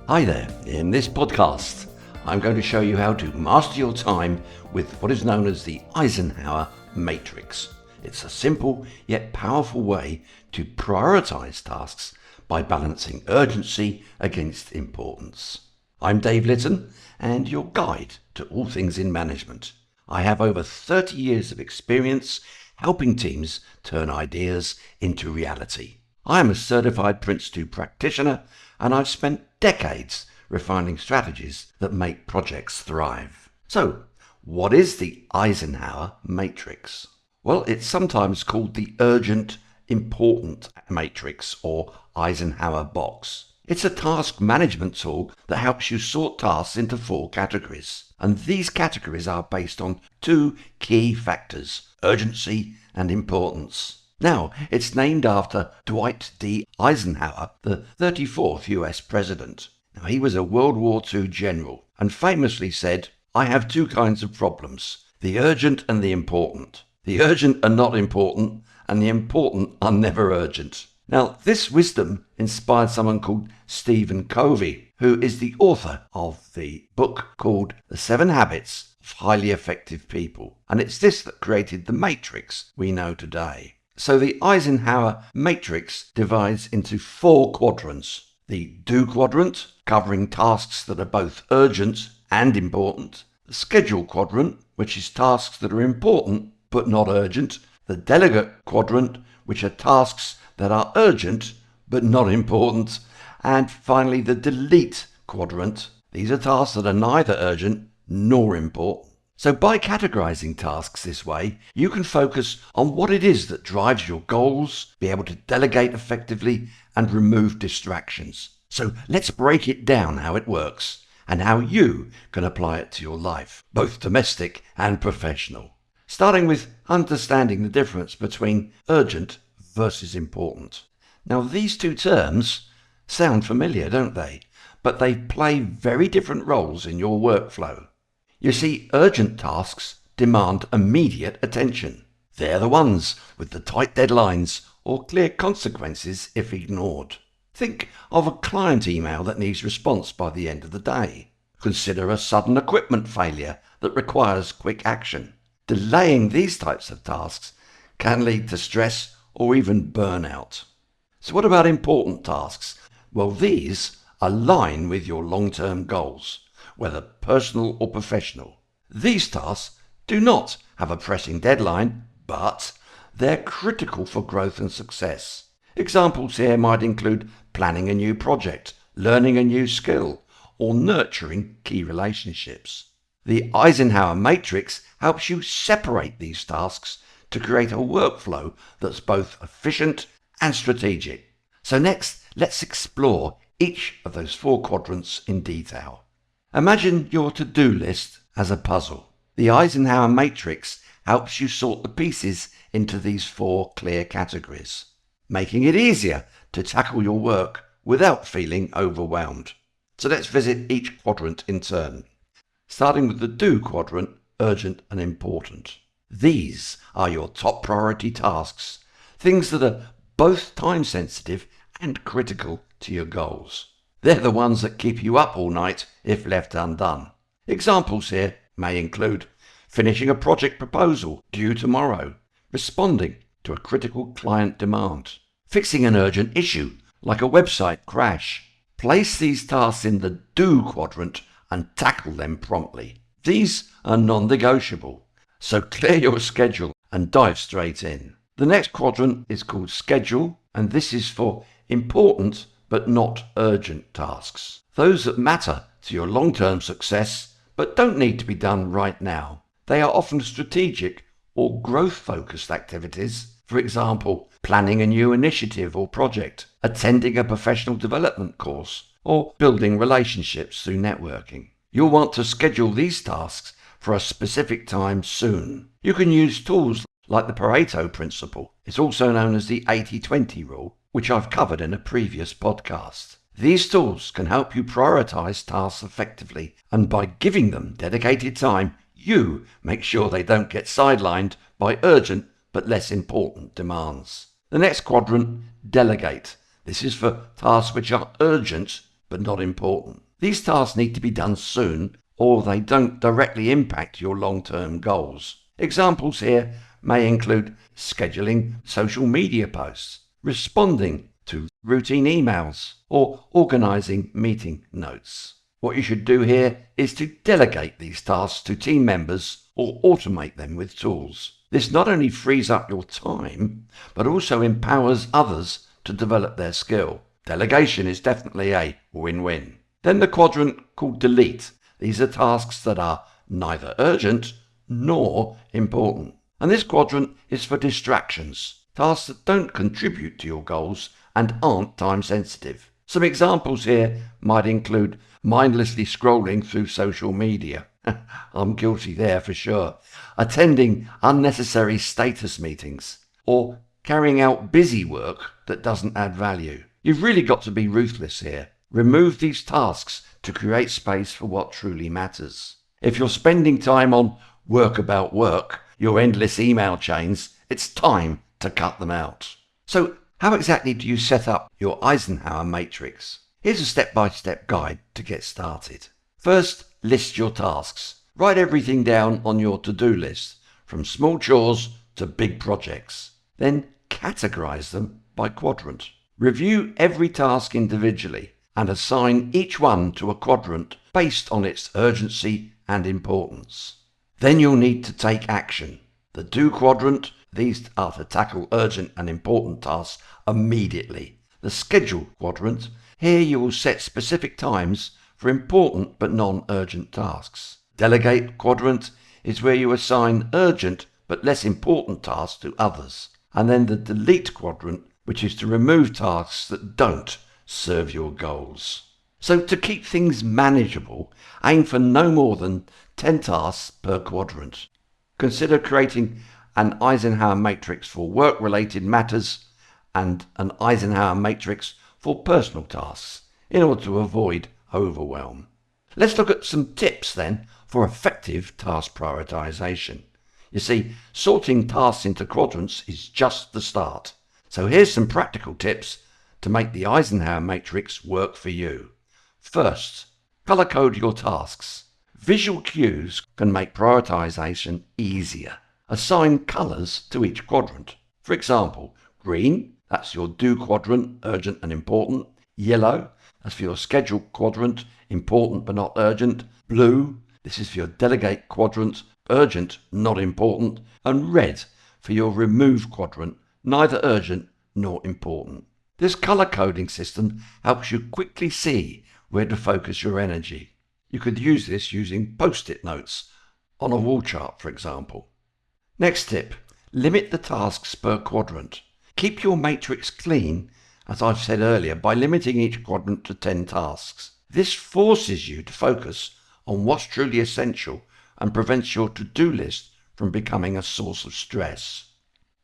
Hi there, in this podcast I'm going to show you how to master your time with what is known as the Eisenhower Matrix. It's a simple yet powerful way to prioritize tasks by balancing urgency against importance. I'm Dave Litton and your guide to all things in management. I have over 30 years of experience helping teams turn ideas into reality. I am a certified Prince 2 practitioner and I've spent decades refining strategies that make projects thrive. So, what is the Eisenhower Matrix? Well, it's sometimes called the Urgent Important Matrix or Eisenhower Box. It's a task management tool that helps you sort tasks into 4 categories. And these categories are based on 2 key factors: urgency and importance. Now, it's named after Dwight D. Eisenhower, the 34th US president. Now, he was a World War II general and famously said, "I have 2 kinds of problems, the urgent and the important. The urgent are not important and the important are never urgent." Now, this wisdom inspired someone called Stephen Covey, who is the author of the book called The 7 Habits of Highly Effective People. And it's this that created the matrix we know today. So the Eisenhower Matrix divides into 4 quadrants. The Do quadrant, covering tasks that are both urgent and important. The Schedule quadrant, which is tasks that are important but not urgent. The Delegate quadrant, which are tasks that are urgent but not important. And finally, the Delete quadrant. These are tasks that are neither urgent nor important. So by categorizing tasks this way, you can focus on what it is that drives your goals, be able to delegate effectively, and remove distractions. So let's break it down how it works and how you can apply it to your life, both domestic and professional. Starting with understanding the difference between urgent versus important. Now, these 2 terms sound familiar, don't they? But they play very different roles in your workflow. You see, urgent tasks demand immediate attention. They're the ones with the tight deadlines or clear consequences if ignored. Think of a client email that needs response by the end of the day. Consider a sudden equipment failure that requires quick action. Delaying these types of tasks can lead to stress or even burnout. So what about important tasks? Well, these align with your long-term goals, whether personal or professional. These tasks do not have a pressing deadline, but they're critical for growth and success. Examples here might include planning a new project, learning a new skill, or nurturing key relationships. The Eisenhower Matrix helps you separate these tasks to create a workflow that's both efficient and strategic. So next, let's explore each of those 4 quadrants in detail. Imagine your to-do list as a puzzle. The Eisenhower Matrix helps you sort the pieces into these 4 clear categories, making it easier to tackle your work without feeling overwhelmed. So let's visit each quadrant in turn. Starting with the Do quadrant, urgent and important. These are your top priority tasks, things that are both time sensitive and critical to your goals. They're the ones that keep you up all night if left undone. Examples here may include finishing a project proposal due tomorrow, responding to a critical client demand, fixing an urgent issue like a website crash. Place these tasks in the Do quadrant and tackle them promptly. These are non-negotiable, so clear your schedule and dive straight in. The next quadrant is called Schedule, and this is for important but not urgent tasks. Those that matter to your long-term success but don't need to be done right now. They are often strategic or growth-focused activities. For example, planning a new initiative or project, attending a professional development course, or building relationships through networking. You'll want to schedule these tasks for a specific time soon. You can use tools like the Pareto principle. It's also known as the 80-20 rule, which I've covered in a previous podcast. These tools can help you prioritize tasks effectively, and by giving them dedicated time, you make sure they don't get sidelined by urgent but less important demands. The next quadrant, Delegate. This is for tasks which are urgent but not important. These tasks need to be done soon, or they don't directly impact your long-term goals. Examples here may include scheduling social media posts, responding to routine emails, or organising meeting notes. What you should do here is to delegate these tasks to team members or automate them with tools. This not only frees up your time, but also empowers others to develop their skill. Delegation is definitely a win-win. Then the quadrant called Delete. These are tasks that are neither urgent nor important. And this quadrant is for distractions, tasks that don't contribute to your goals and aren't time sensitive. Some examples here might include mindlessly scrolling through social media. I'm guilty there for sure. Attending unnecessary status meetings, or carrying out busy work that doesn't add value. You've really got to be ruthless here. Remove these tasks to create space for what truly matters. If you're spending time on work about work, your endless email chains, it's time to cut them out. So how exactly do you set up your Eisenhower Matrix? Here's a step-by-step guide to get started. First, list your tasks. Write everything down on your to-do list, from small chores to big projects. Then categorize them by quadrant. Review every task individually and assign each one to a quadrant based on its urgency and importance. Then you'll need to take action. The Do quadrant, these are to tackle urgent and important tasks immediately. The Schedule quadrant, here you will set specific times for important but non-urgent tasks. Delegate quadrant is where you assign urgent but less important tasks to others. And then the Delete quadrant, which is to remove tasks that don't serve your goals. So to keep things manageable, aim for no more than 10 tasks per quadrant. Consider creating an Eisenhower matrix for work-related matters and an Eisenhower matrix for personal tasks in order to avoid overwhelm. Let's look at some tips then for effective task prioritization. You see, sorting tasks into quadrants is just the start. So here's some practical tips to make the Eisenhower matrix work for you. First, color code your tasks. Visual cues can make prioritization easier. Assign colors to each quadrant. For example, green, that's your Do quadrant, urgent and important. Yellow, that's for your Schedule quadrant, important but not urgent. Blue, this is for your Delegate quadrant, urgent, not important. And red for your Remove quadrant, neither urgent nor important. This color coding system helps you quickly see where to focus your energy. You could use this using post-it notes on a wall chart, for example. Next tip, limit the tasks per quadrant. Keep your matrix clean, as I've said earlier, by limiting each quadrant to 10 tasks. This forces you to focus on what's truly essential and prevents your to-do list from becoming a source of stress.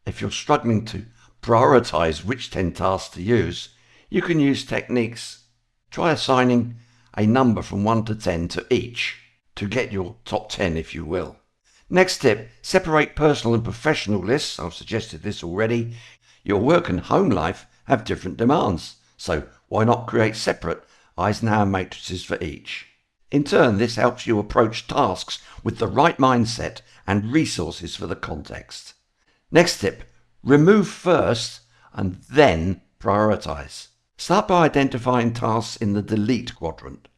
If you're struggling to prioritize which 10 tasks to use, you can use techniques. Try assigning a number from 1 to 10 to each to get your top 10, if you will. Next tip, separate personal and professional lists. I've suggested this already. Your work and home life have different demands, so why not create separate Eisenhower matrices for each? In turn, this helps you approach tasks with the right mindset and resources for the context. Next tip, remove first and then prioritize. Start by identifying tasks in the Delete quadrant.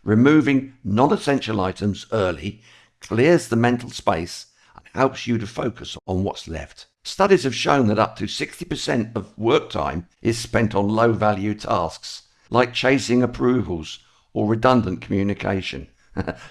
Removing non-essential items early clears the mental space and helps you to focus on what's left. Studies have shown that up to 60% of work time is spent on low-value tasks, like chasing approvals or redundant communication.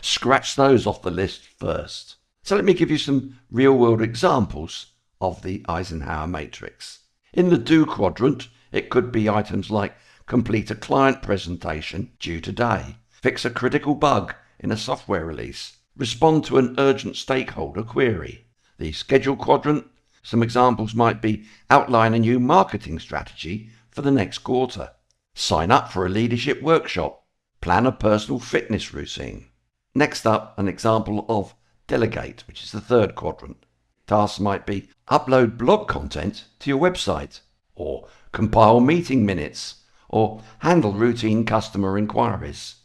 Scratch those off the list first. So let me give you some real-world examples of the Eisenhower matrix. In the Do quadrant, it could be items like complete a client presentation due today, fix a critical bug in a software release, respond to an urgent stakeholder query. The Schedule quadrant, some examples might be outline a new marketing strategy for the next quarter, sign up for a leadership workshop, plan a personal fitness routine. Next up, an example of Delegate, which is the third quadrant. Tasks might be upload blog content to your website, or compile meeting minutes, or handle routine customer inquiries.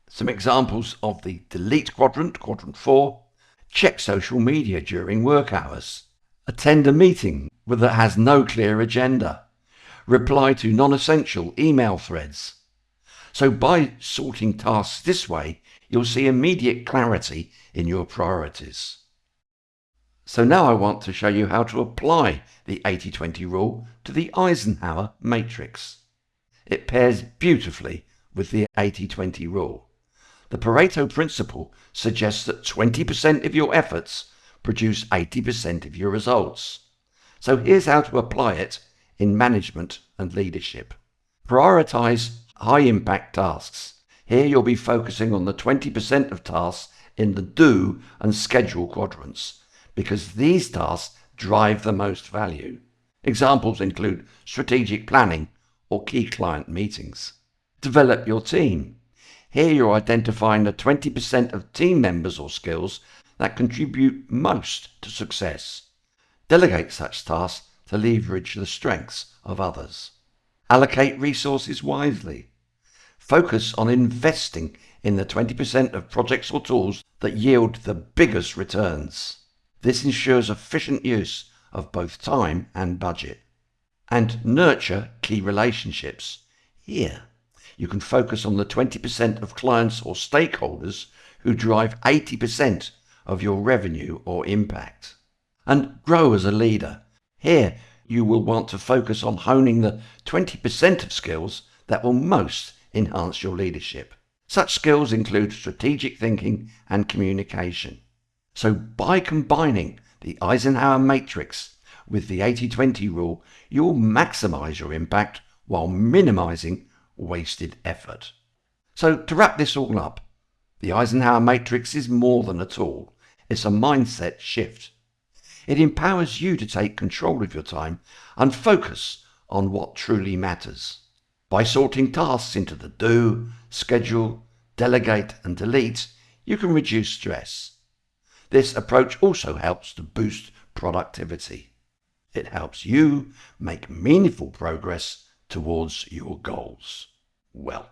Some examples of the delete quadrant, quadrant 4, check social media during work hours, attend a meeting that has no clear agenda, reply to non-essential email threads. So by sorting tasks this way, you'll see immediate clarity in your priorities. So now I want to show you how to apply the 80-20 rule to the Eisenhower Matrix. It pairs beautifully with the 80-20 rule. The Pareto principle suggests that 20% of your efforts produce 80% of your results. So here's how to apply it in management and leadership. Prioritize high-impact tasks. Here you'll be focusing on the 20% of tasks in the do and schedule quadrants, because these tasks drive the most value. Examples include strategic planning or key client meetings. Develop your team. Here you're identifying the 20% of team members or skills that contribute most to success. Delegate such tasks to leverage the strengths of others. Allocate resources wisely. Focus on investing in the 20% of projects or tools that yield the biggest returns. This ensures efficient use of both time and budget. And nurture key relationships. Here, you can focus on the 20% of clients or stakeholders who drive 80% of your revenue or impact. And grow as a leader. Here, you will want to focus on honing the 20% of skills that will most enhance your leadership. Such skills include strategic thinking and communication. So by combining the Eisenhower Matrix with the 80-20 rule, you'll maximize your impact while minimizing wasted effort. So to wrap this all up, the Eisenhower Matrix is more than a tool. It's a mindset shift. It empowers you to take control of your time and focus on what truly matters. By sorting tasks into the do, schedule, delegate and delete, you can reduce stress. This approach also helps to boost productivity. It helps you make meaningful progress towards your goals. Well,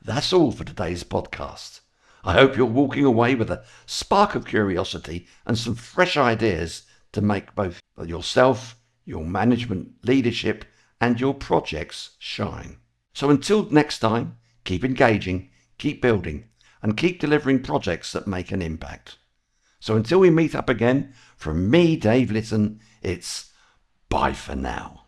that's all for today's podcast. I hope you're walking away with a spark of curiosity and some fresh ideas to make both yourself, your management, leadership, and your projects shine. So until next time, keep engaging, keep building, and keep delivering projects that make an impact. So until we meet up again, from me, Dave Litton, it's bye for now.